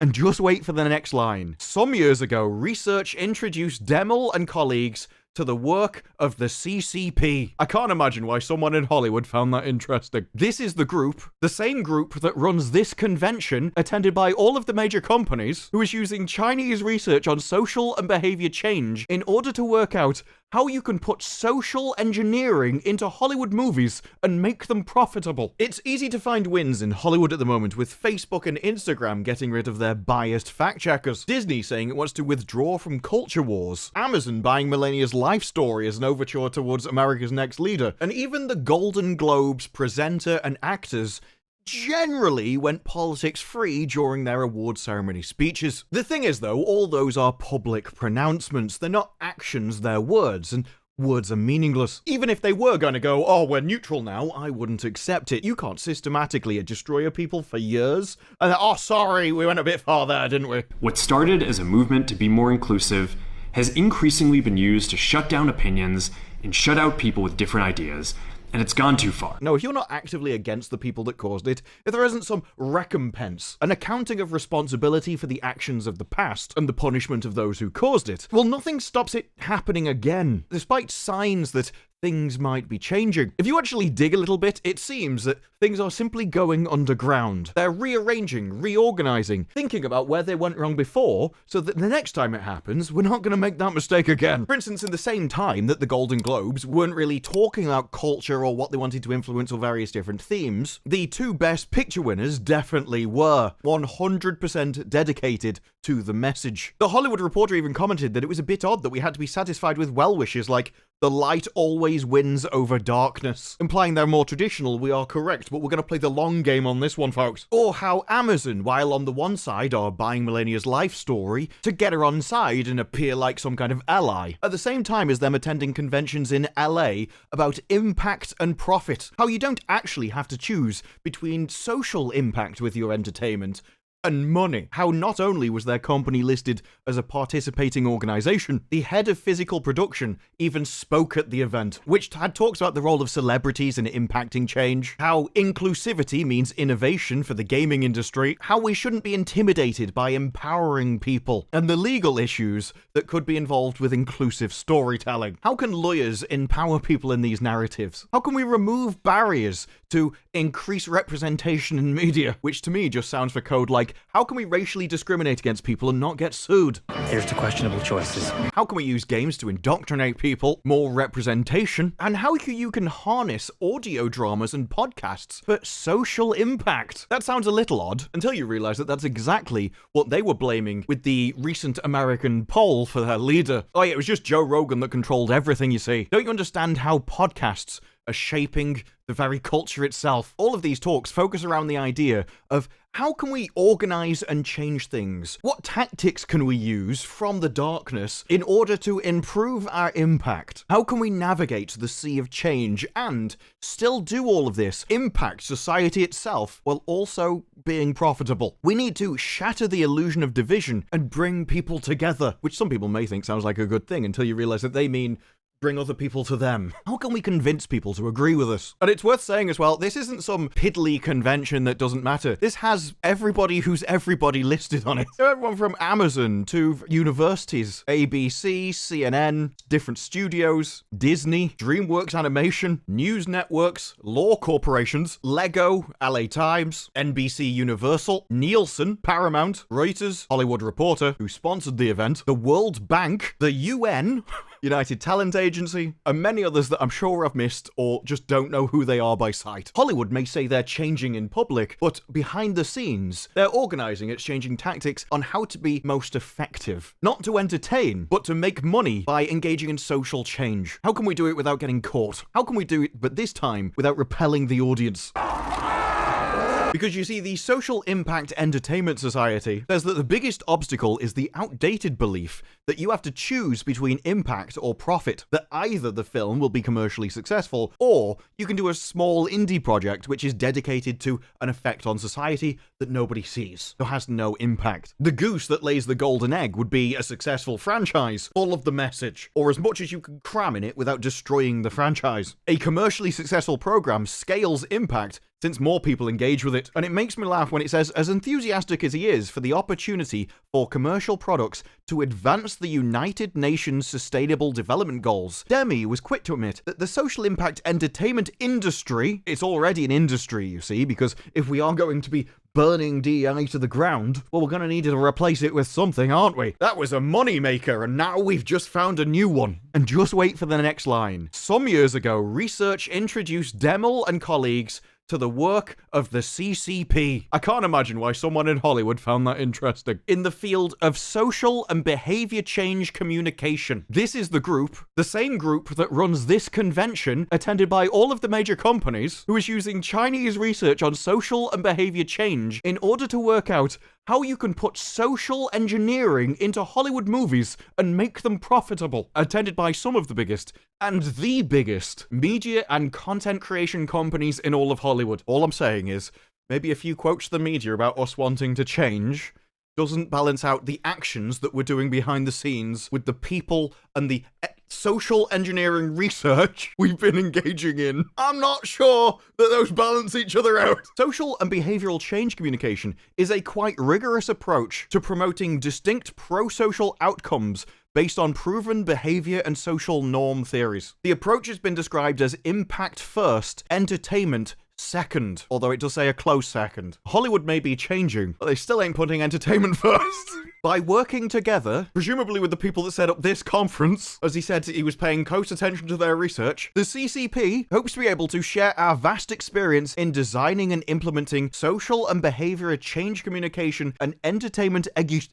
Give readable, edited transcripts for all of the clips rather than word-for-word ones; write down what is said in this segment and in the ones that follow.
And just wait for the next line. Some years ago, research introduced Demel and colleagues to the work of the CCP. I can't imagine why someone in Hollywood found that interesting. This is the group, the same group that runs this convention, attended by all of the major companies, who is using Chinese research on social and behavior change in order to work out how you can put social engineering into Hollywood movies and make them profitable. It's easy to find wins in Hollywood at the moment, with Facebook and Instagram getting rid of their biased fact-checkers, Disney saying it wants to withdraw from culture wars, Amazon buying Melania's life story as an overture towards America's next leader, and even the Golden Globes presenter and actors generally went politics-free during their award ceremony speeches. The thing is, though, all those are public pronouncements. They're not actions, they're words, and words are meaningless. Even if they were going to go, oh, we're neutral now, I wouldn't accept it. You can't systematically destroy a people for years, and oh, sorry, we went a bit far there, didn't we? What started as a movement to be more inclusive has increasingly been used to shut down opinions and shut out people with different ideas. And it's gone too far. No, if you're not actively against the people that caused it, if there isn't some recompense, an accounting of responsibility for the actions of the past, and the punishment of those who caused it, well, nothing stops it happening again, despite signs that things might be changing. If you actually dig a little bit, it seems that things are simply going underground. They're rearranging, reorganizing, thinking about where they went wrong before, so that the next time it happens, we're not going to make that mistake again. For instance, in the same time that the Golden Globes weren't really talking about culture or what they wanted to influence or various different themes, the two best picture winners definitely were 100% dedicated to the message. The Hollywood Reporter even commented that it was a bit odd that we had to be satisfied with well wishes like, the light always wins over darkness, implying they're more traditional. We are correct, but we're going to play the long game on this one, folks. Or how Amazon, while on the one side are buying Melania's life story to get her on side and appear like some kind of ally, at the same time as them attending conventions in LA about impact and profit. How you don't actually have to choose between social impact with your entertainment and money. How not only was their company listed as a participating organization, the head of physical production even spoke at the event, which had talks about the role of celebrities in impacting change, how inclusivity means innovation for the gaming industry, how we shouldn't be intimidated by empowering people, and the legal issues that could be involved with inclusive storytelling. How can lawyers empower people in these narratives? How can we remove barriers to increase representation in media? Which to me just sounds for code like, how can we racially discriminate against people and not get sued? Here's to questionable choices. How can we use games to indoctrinate people? More representation? And how you can harness audio dramas and podcasts for social impact? That sounds a little odd until you realize that that's exactly what they were blaming with the recent American poll for their leader. Oh yeah, it was just Joe Rogan that controlled everything, you see. Don't you understand how podcasts are shaping the very culture itself? All of these talks focus around the idea of how can we organize and change things? What tactics can we use from the darkness in order to improve our impact? How can we navigate the sea of change and still do all of this, impact society itself, while also being profitable? We need to shatter the illusion of division and bring people together, which some people may think sounds like a good thing until you realize that they mean bring other people to them. How can we convince people to agree with us? And it's worth saying as well, this isn't some piddly convention that doesn't matter. This has everybody who's everybody listed on it. So everyone from Amazon to universities, ABC, CNN, different studios, Disney, DreamWorks Animation, news networks, law corporations, Lego, LA Times, NBC Universal, Nielsen, Paramount, Reuters, Hollywood Reporter, who sponsored the event, the World Bank, the UN, United Talent Agency, and many others that I'm sure I've missed or just don't know who they are by sight. Hollywood may say they're changing in public, but behind the scenes, they're organizing, exchanging tactics on how to be most effective. Not to entertain, but to make money by engaging in social change. How can we do it without getting caught? How can we do it, but this time, without repelling the audience? Because you see, the Social Impact Entertainment Society says that the biggest obstacle is the outdated belief that you have to choose between impact or profit, that either the film will be commercially successful, or you can do a small indie project which is dedicated to an effect on society that nobody sees, or has no impact. The goose that lays the golden egg would be a successful franchise, full of the message, or as much as you can cram in it without destroying the franchise. A commercially successful program scales impact since more people engage with it. And it makes me laugh when it says, as enthusiastic as he is for the opportunity for commercial products to advance the United Nations Sustainable Development Goals, Demi was quick to admit that the social impact entertainment industry, it's already an industry, you see, because if we are going to be burning DEI to the ground, well, we're going to need to replace it with something, aren't we? That was a moneymaker, and now we've just found a new one. And just wait for the next line. Some years ago, research introduced Demel and colleagues to the work of the CCP. I can't imagine why someone in Hollywood found that interesting. In the field of social and behavior change communication. This is the same group that runs this convention, attended by all of the major companies, who is using Chinese research on social and behavior change in order to work out how you can put social engineering into Hollywood movies and make them profitable. Attended by some of the biggest, and the biggest, media and content creation companies in all of Hollywood. All I'm saying is, maybe a few quotes to the media about us wanting to change doesn't balance out the actions that we're doing behind the scenes with the people and the social engineering research we've been engaging in. I'm not sure that those balance each other out. Social and behavioral change communication is a quite rigorous approach to promoting distinct pro-social outcomes based on proven behavior and social norm theories. The approach has been described as impact first, entertainment second, although it does say a close second. Hollywood may be changing, but they still ain't putting entertainment first. By working together, presumably with the people that set up this conference, as he said he was paying close attention to their research, the CCP hopes to be able to share our vast experience in designing and implementing social and behavior change communication and entertainment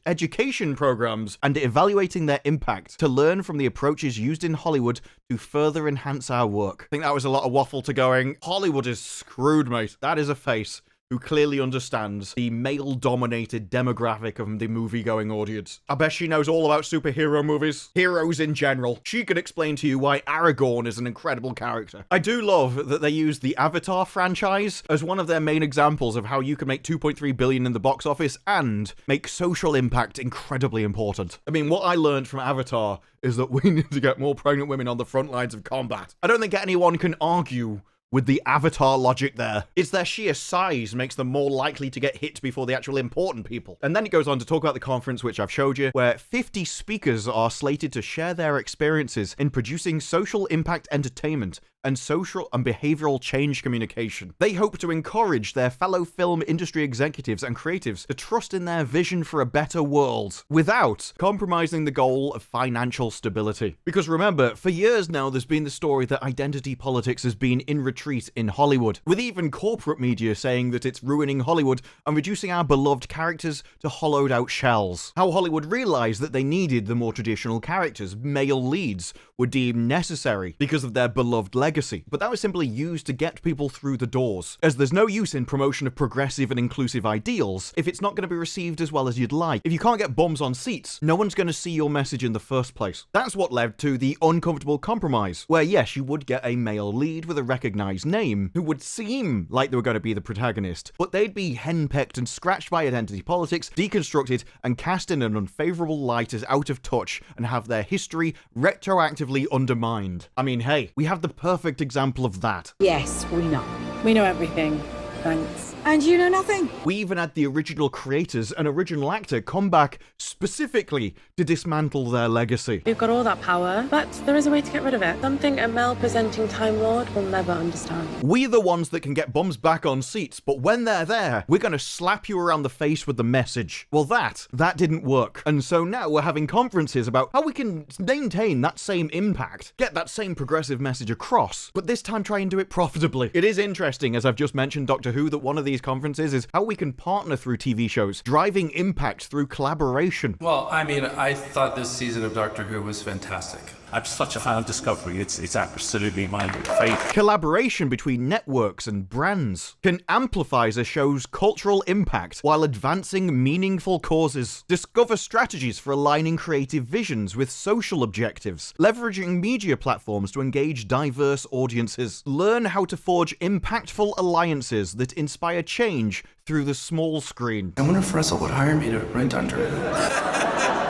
education programs and evaluating their impact to learn from the approaches used in Hollywood to further enhance our work. I think that was a lot of waffle to going, Hollywood is screwed, mate. That is a face who clearly understands the male-dominated demographic of the movie-going audience. I bet she knows all about superhero movies, heroes in general. She could explain to you why Aragorn is an incredible character. I do love that they use the Avatar franchise as one of their main examples of how you can make $2.3 billion in the box office and make social impact incredibly important. I mean, what I learned from Avatar is that we need to get more pregnant women on the front lines of combat. I don't think anyone can argue with the Avatar logic there. It's their sheer size makes them more likely to get hit before the actual important people. And then it goes on to talk about the conference, which I've showed you, where 50 speakers are slated to share their experiences in producing social impact entertainment and social and behavioral change communication. They hope to encourage their fellow film industry executives and creatives to trust in their vision for a better world without compromising the goal of financial stability. Because remember, for years now, there's been the story that identity politics has been in retreat in Hollywood, with even corporate media saying that it's ruining Hollywood and reducing our beloved characters to hollowed out shells. How Hollywood realized that they needed the more traditional characters, male leads, were deemed necessary because of their beloved legacy, but that was simply used to get people through the doors, as there's no use in promotion of progressive and inclusive ideals if it's not going to be received as well as you'd like. If you can't get bums on seats, no one's going to see your message in the first place. That's what led to the uncomfortable compromise, where yes, you would get a male lead with a recognized name who would seem like they were going to be the protagonist, but they'd be henpecked and scratched by identity politics, deconstructed, and cast in an unfavorable light as out of touch and have their history retroactively undermined. I mean, hey, we have the perfect example of that. Yes, we know. We know everything. Thanks. And you know nothing. We even had the original creators and original actor come back specifically to dismantle their legacy. We've got all that power, but there is a way to get rid of it. Something a male-presenting Time Lord will never understand. We're the ones that can get bums back on seats, but when they're there, we're going to slap you around the face with the message. Well, that didn't work. And so now we're having conferences about how we can maintain that same impact, get that same progressive message across, but this time try and do it profitably. It is interesting, as I've just mentioned Doctor Who, that one of these conferences is how we can partner through TV shows, driving impact through collaboration. Well, I mean, I thought this season of Doctor Who was fantastic. I'm such a fan of Discovery, it's absolutely my favorite. Collaboration between networks and brands can amplify a show's cultural impact while advancing meaningful causes. Discover strategies for aligning creative visions with social objectives, leveraging media platforms to engage diverse audiences. Learn how to forge impactful alliances that inspire change through the small screen. I wonder if Russell would hire me to rent under him.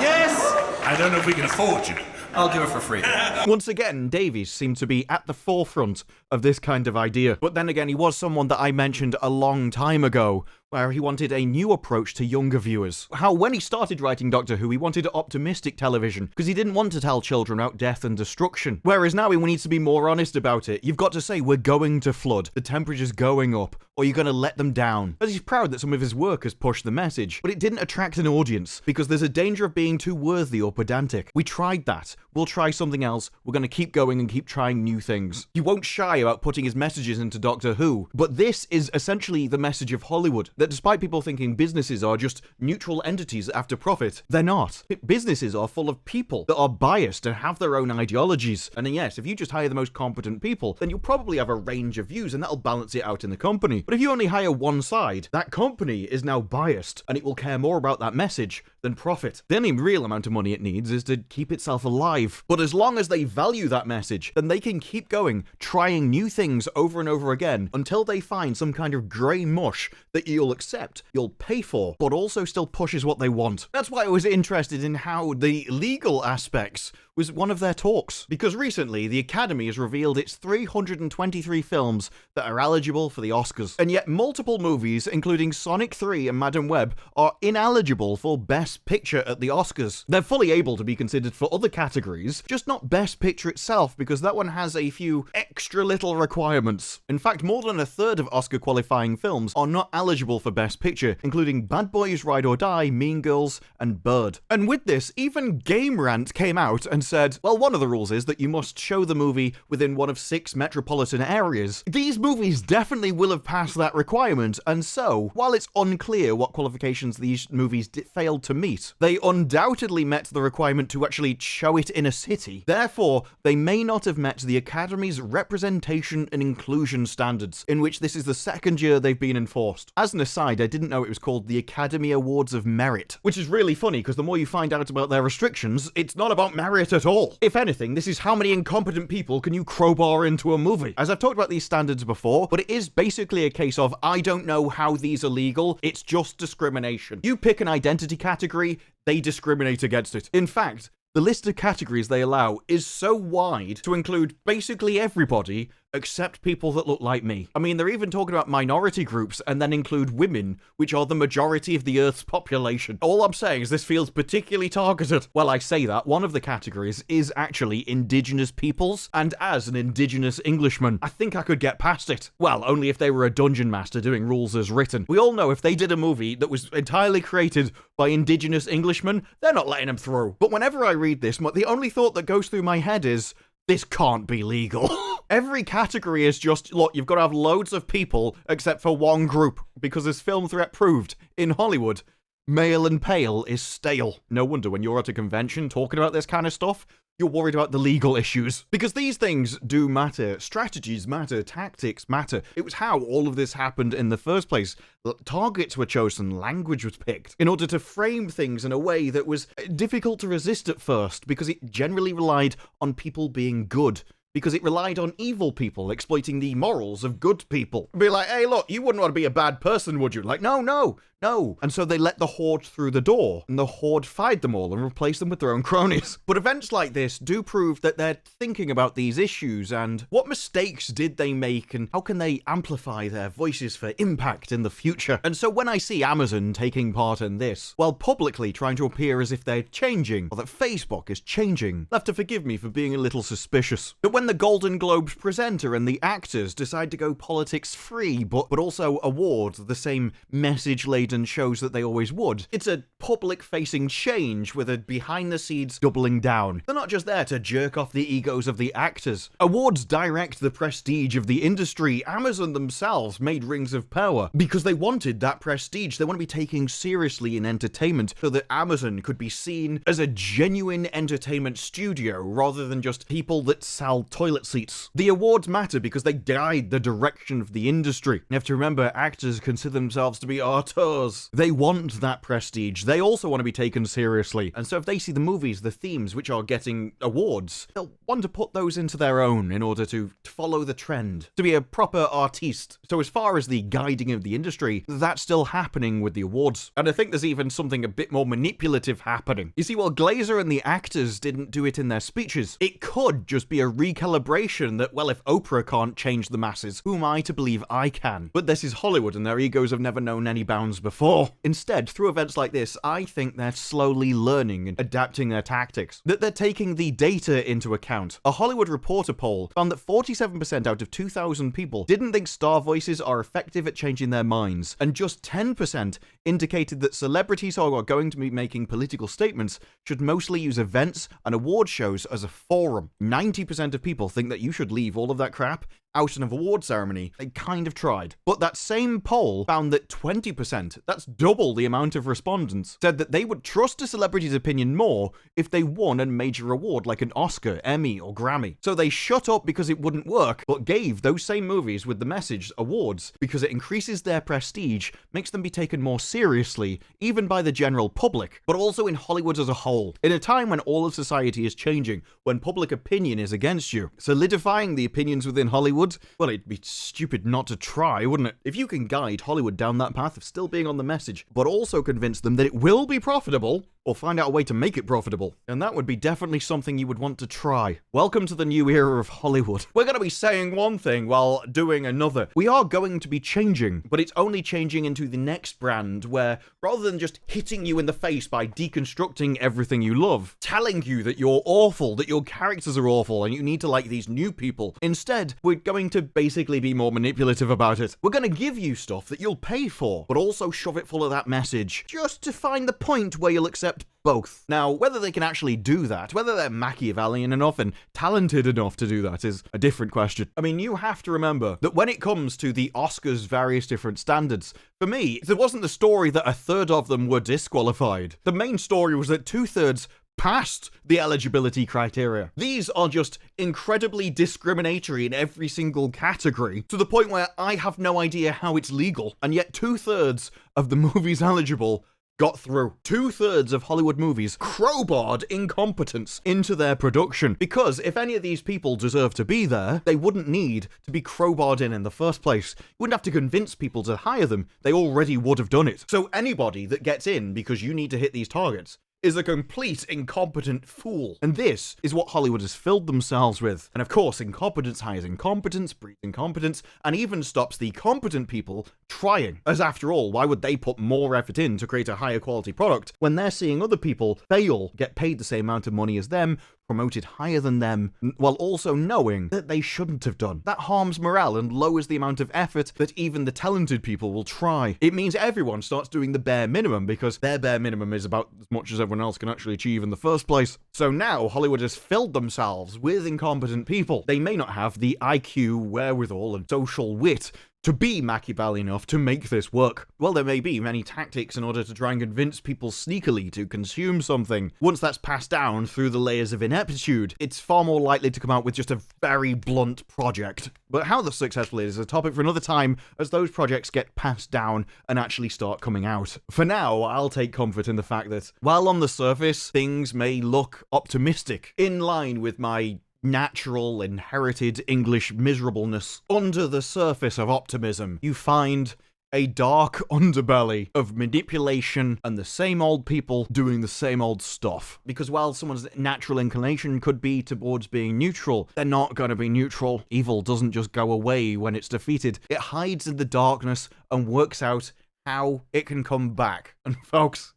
Yes! I don't know if we can afford you, I'll do it for free. Once again, Davies seemed to be at the forefront of this kind of idea. But then again, he was someone that I mentioned a long time ago, where he wanted a new approach to younger viewers. How when he started writing Doctor Who, he wanted optimistic television, because he didn't want to tell children about death and destruction. Whereas now he needs to be more honest about it. You've got to say, we're going to flood, the temperature's going up, or you're going to let them down. As he's proud that some of his work has pushed the message, but it didn't attract an audience, because there's a danger of being too worthy or pedantic. We tried that. We'll try something else. We're going to keep going and keep trying new things. He won't shy about putting his messages into Doctor Who, but this is essentially the message of Hollywood, that despite people thinking businesses are just neutral entities after profit, they're not. Businesses are full of people that are biased and have their own ideologies. And yes, if you just hire the most competent people, then you'll probably have a range of views and that'll balance it out in the company. But if you only hire one side, that company is now biased and it will care more about that message than profit. The only real amount of money it needs is to keep itself alive. But as long as they value that message, then they can keep going, trying new things over and over again until they find some kind of grey mush that you'll accept, you'll pay for, but also still pushes what they want. That's why I was interested in how the legal aspects was one of their talks, because recently the Academy has revealed its 323 films that are eligible for the Oscars, and yet multiple movies, including Sonic 3 and Madam Web, are ineligible for Best Picture at the Oscars. They're fully able to be considered for other categories, just not Best Picture itself, because that one has a few extra little requirements. In fact, more than a third of Oscar qualifying films are not eligible for Best Picture, including Bad Boys, Ride or Die, Mean Girls, and Bird. And with this, even Game Rant came out and said, well, one of the rules is that you must show the movie within one of 6 metropolitan areas. These movies definitely will have passed that requirement, and so, while it's unclear what qualifications these movies failed to meet, they undoubtedly met the requirement to actually show it in a city. Therefore, they may not have met the Academy's representation and inclusion standards, in which this is the second year they've been enforced. As an aside, I didn't know it was called the Academy Awards of Merit, which is really funny because the more you find out about their restrictions, it's not about merit at all. If anything, this is how many incompetent people can you crowbar into a movie. As I've talked about these standards before, but it is basically a case of, I don't know how these are legal, it's just discrimination. You pick an identity category, they discriminate against it. In fact, the list of categories they allow is so wide to include basically everybody except people that look like me. I mean, they're even talking about minority groups and then include women, which are the majority of the Earth's population. All I'm saying is this feels particularly targeted. Well, I say that, one of the categories is actually Indigenous peoples, and as an Indigenous Englishman, I think I could get past it. Well, only if they were a dungeon master doing rules as written. We all know if they did a movie that was entirely created by Indigenous Englishmen, they're not letting them through. But whenever I read this, the only thought that goes through my head is, this can't be legal. Every category is just, look, you've got to have loads of people except for one group, because as Film Threat proved, in Hollywood, male and pale is stale. No wonder when you're at a convention talking about this kind of stuff, you're worried about the legal issues. Because these things do matter. Strategies matter. Tactics matter. It was how all of this happened in the first place. Targets were chosen. Language was picked in order to frame things in a way that was difficult to resist at first, because it generally relied on people being good. Because it relied on evil people exploiting the morals of good people. Be like, hey, look, you wouldn't want to be a bad person, would you? Like, no. And so they let the Horde through the door, and the Horde fired them all and replaced them with their own cronies. But events like this do prove that they're thinking about these issues, and what mistakes did they make, and how can they amplify their voices for impact in the future? And so when I see Amazon taking part in this, while publicly trying to appear as if they're changing, or that Facebook is changing, they'll have to forgive me for being a little suspicious. But when the Golden Globes presenter and the actors decide to go politics free, but also award the same message-laden shows that they always would, it's a public-facing change with a behind-the-scenes doubling down. They're not just there to jerk off the egos of the actors. Awards direct the prestige of the industry. Amazon themselves made Rings of Power because they wanted that prestige. They want to be taken seriously in entertainment so that Amazon could be seen as a genuine entertainment studio rather than just people that sell toilet seats. The awards matter because they guide the direction of the industry. You have to remember, actors consider themselves to be auteurs because they want that prestige. They also want to be taken seriously. And so if they see the movies, the themes, which are getting awards, they'll want to put those into their own in order to follow the trend, to be a proper artiste. So as far as the guiding of the industry, that's still happening with the awards. And I think there's even something a bit more manipulative happening. You see, while Glazer and the actors didn't do it in their speeches, it could just be a recalibration that, well, if Oprah can't change the masses, who am I to believe I can? But this is Hollywood, and their egos have never known any bounds before. Instead, through events like this, I think they're slowly learning and adapting their tactics, that they're taking the data into account. A Hollywood Reporter poll found that 47% out of 2,000 people didn't think star voices are effective at changing their minds, and just 10% indicated that celebrities who are going to be making political statements should mostly use events and award shows as a forum. 90% of people think that you should leave all of that crap out in an award ceremony. They kind of tried. But that same poll found that 20%, that's double the amount of respondents, said that they would trust a celebrity's opinion more if they won a major award like an Oscar, Emmy, or Grammy. So they shut up because it wouldn't work, but gave those same movies with the message awards because it increases their prestige, makes them be taken more seriously, even by the general public, but also in Hollywood as a whole. In a time when all of society is changing, when public opinion is against you, solidifying the opinions within Hollywood, well, it'd be stupid not to try, wouldn't it? If you can guide Hollywood down that path of still being on the message, but also convince them that it will be profitable, or find out a way to make it profitable, and that would be definitely something you would want to try. Welcome to the new era of Hollywood. We're going to be saying one thing while doing another. We are going to be changing, but it's only changing into the next brand where, rather than just hitting you in the face by deconstructing everything you love, telling you that you're awful, that your characters are awful, and you need to like these new people, instead, we're going to basically be more manipulative about it. We're going to give you stuff that you'll pay for, but also shove it full of that message, just to find the point where you'll accept both. Now, whether they can actually do that, whether they're Machiavellian enough and talented enough to do that is a different question. I mean, you have to remember that when it comes to the Oscars' various different standards, for me, there wasn't the story that a third of them were disqualified. The main story was that 2/3 passed the eligibility criteria. These are just incredibly discriminatory in every single category, to the point where I have no idea how it's legal, and yet 2/3 of the movies eligible got through. 2/3 of Hollywood movies crowbarred incompetence into their production, because if any of these people deserve to be there, they wouldn't need to be crowbarred in the first place. You wouldn't have to convince people to hire them. They already would have done it. So anybody that gets in because you need to hit these targets is a complete incompetent fool. And this is what Hollywood has filled themselves with. And of course, incompetence hires incompetence, breeds incompetence, and even stops the competent people trying. As after all, why would they put more effort in to create a higher quality product when they're seeing other people fail, get paid the same amount of money as them, promoted higher than them, while also knowing that they shouldn't have done? That harms morale and lowers the amount of effort that even the talented people will try. It means everyone starts doing the bare minimum, because their bare minimum is about as much as everyone else can actually achieve in the first place. So now Hollywood has filled themselves with incompetent people. They may not have the IQ, wherewithal, and social wit to be Machiavellian enough to make this work. Well, there may be many tactics in order to try and convince people sneakily to consume something. Once that's passed down through the layers of ineptitude, it's far more likely to come out with just a very blunt project. But how the successful is a topic for another time, as those projects get passed down and actually start coming out. For now, I'll take comfort in the fact that, while on the surface, things may look optimistic, in line with my natural, inherited English miserableness, under the surface of optimism, you find a dark underbelly of manipulation and the same old people doing the same old stuff. Because while someone's natural inclination could be towards being neutral, they're not going to be neutral. Evil doesn't just go away when it's defeated. It hides in the darkness and works out how it can come back. And folks,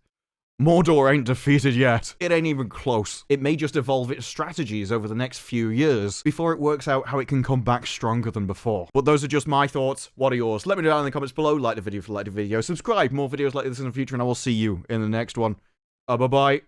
Mordor ain't defeated yet. It ain't even close. It may just evolve its strategies over the next few years before it works out how it can come back stronger than before. But those are just my thoughts. What are yours? Let me know down in the comments below. Like the video if you liked the video. Subscribe. More videos like this in the future, and I will see you in the next one. Bye-bye.